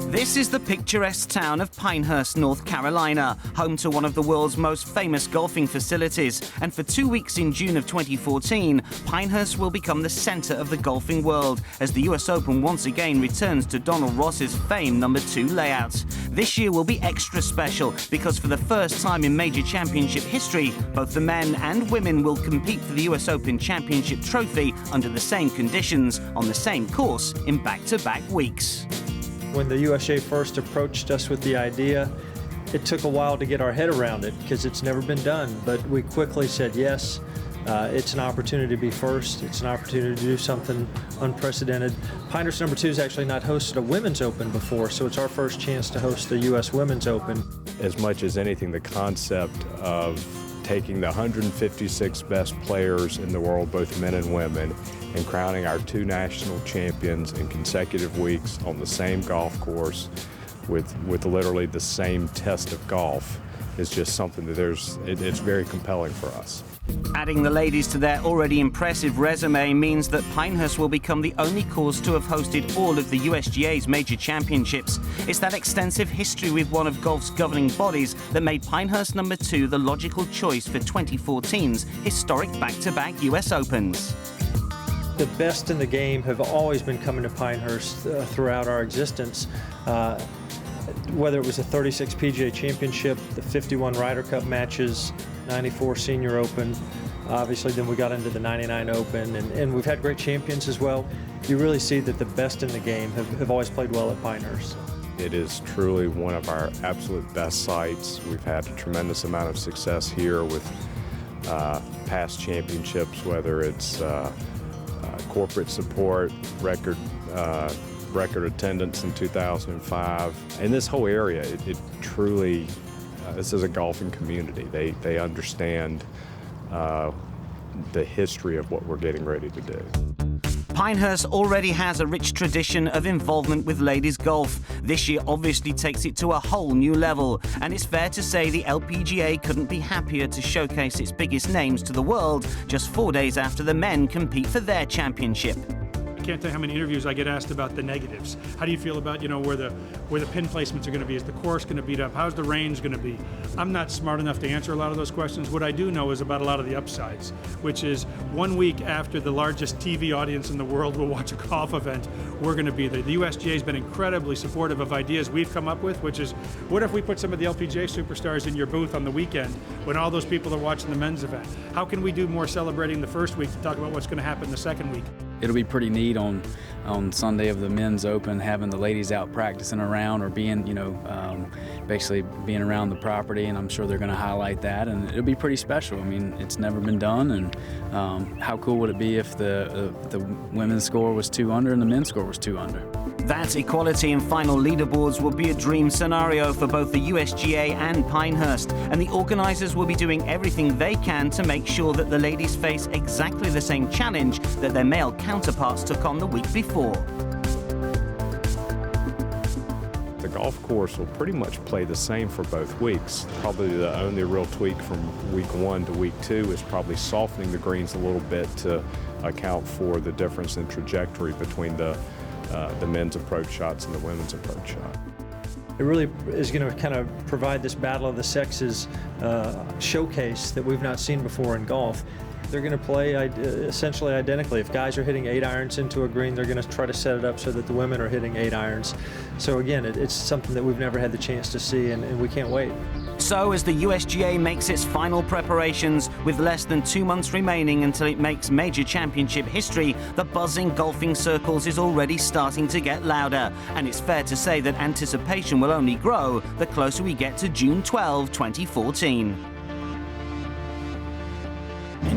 This is the picturesque town of Pinehurst, North Carolina, home to one of the world's most famous golfing facilities. And for 2 weeks in June of 2014, Pinehurst will become the center of the golfing world as the US Open once again returns to Donald Ross's famed number 2 layout. This year will be extra special because for the first time in major championship history, both the men and women will compete for the US Open Championship trophy under the same conditions on the same course in back-to-back weeks. When the USGA first approached us with the idea, it took a while to get our head around it because it's never been done, but we quickly said yes. It's an opportunity to be first. It's an opportunity to do something unprecedented. Pinehurst number 2 has actually not hosted a Women's Open before, so it's our first chance to host the U.S. Women's Open. As much as anything, the concept of taking the 156 best players in the world, both men and women, and crowning our 2 national champions in consecutive weeks on the same golf course with literally the same test of golf is just something that it's very compelling for us. Adding the ladies to their already impressive resume means that Pinehurst will become the only course to have hosted all of the USGA's major championships. It's that extensive history with one of golf's governing bodies that made Pinehurst number 2 the logical choice for 2014's historic back-to-back US Opens. The best in the game have always been coming to Pinehurst throughout our existence. Whether it was the 36 PGA Championship, the 51 Ryder Cup matches, 94 Senior Open, obviously then we got into the 99 Open, and we've had great champions as well. You really see that the best in the game have always played well at Pinehurst. It is truly one of our absolute best sites. We've had a tremendous amount of success here with past championships, whether it's corporate support, record attendance in 2005. In this whole area, it truly, this is a golfing community. They understand the history of what we're getting ready to do. Pinehurst already has a rich tradition of involvement with ladies golf. This year obviously takes it to a whole new level, and it's fair to say the LPGA couldn't be happier to showcase its biggest names to the world just 4 days after the men compete for their championship. I can't tell you how many interviews I get asked about the negatives. How do you feel about, where the pin placements are going to be? Is the course going to beat up? How's the range going to be? I'm not smart enough to answer a lot of those questions. What I do know is about a lot of the upsides, which is 1 week after the largest TV audience in the world will watch a golf event, we're going to be there. The USGA has been incredibly supportive of ideas we've come up with, which is, what if we put some of the LPGA superstars in your booth on the weekend when all those people are watching the men's event? How can we do more celebrating the first week to talk about what's going to happen the second week? It'll be pretty neat on Sunday of the Men's Open, having the ladies out practicing around or being, basically being around the property, and I'm sure they're going to highlight that, and it'll be pretty special. I mean, it's never been done, and how cool would it be if the women's score was 2 under and the men's score was 2 under? That equality in final leaderboards will be a dream scenario for both the USGA and Pinehurst, and the organisers will be doing everything they can to make sure that the ladies face exactly the same challenge that their male counterparts took on the week before. The golf course will pretty much play the same for both weeks. Probably the only real tweak from week 1 to week 2 is probably softening the greens a little bit to account for the difference in trajectory between the men's approach shots and the women's approach shot. It really is going to kind of provide this battle of the sexes showcase that we've not seen before in golf. They're going to play essentially identically. If guys are hitting 8 irons into a green, they're going to try to set it up so that the women are hitting 8 irons. So again, it's something that we've never had the chance to see, and we can't wait. So as the USGA makes its final preparations, with less than 2 months remaining until it makes major championship history, the buzz in golfing circles is already starting to get louder. And it's fair to say that anticipation will only grow the closer we get to June 12, 2014.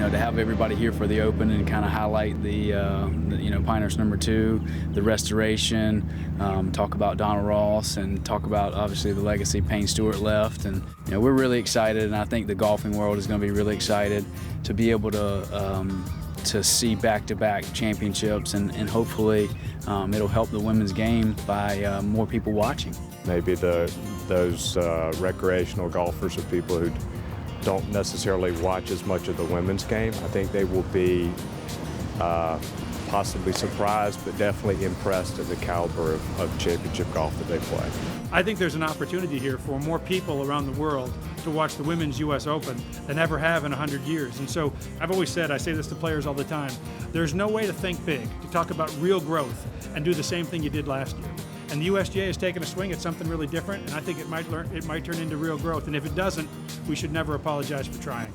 To have everybody here for the Open and kind of highlight the Pinehurst number 2, the restoration, talk about Donald Ross, and talk about obviously the legacy Payne Stewart left. And we're really excited, and I think the golfing world is going to be really excited to be able to see back-to-back championships, and hopefully it'll help the women's game by more people watching. Maybe those recreational golfers or people who don't necessarily watch as much of the women's game, I think they will be possibly surprised, but definitely impressed at the caliber of championship golf that they play. I think there's an opportunity here for more people around the world to watch the Women's U.S. Open than ever have in 100 years. And so I've always said, I say this to players all the time, there's no way to think big, to talk about real growth and do the same thing you did last year. And the USGA has taken a swing at something really different, and I think it might turn into real growth. And if it doesn't, we should never apologize for trying.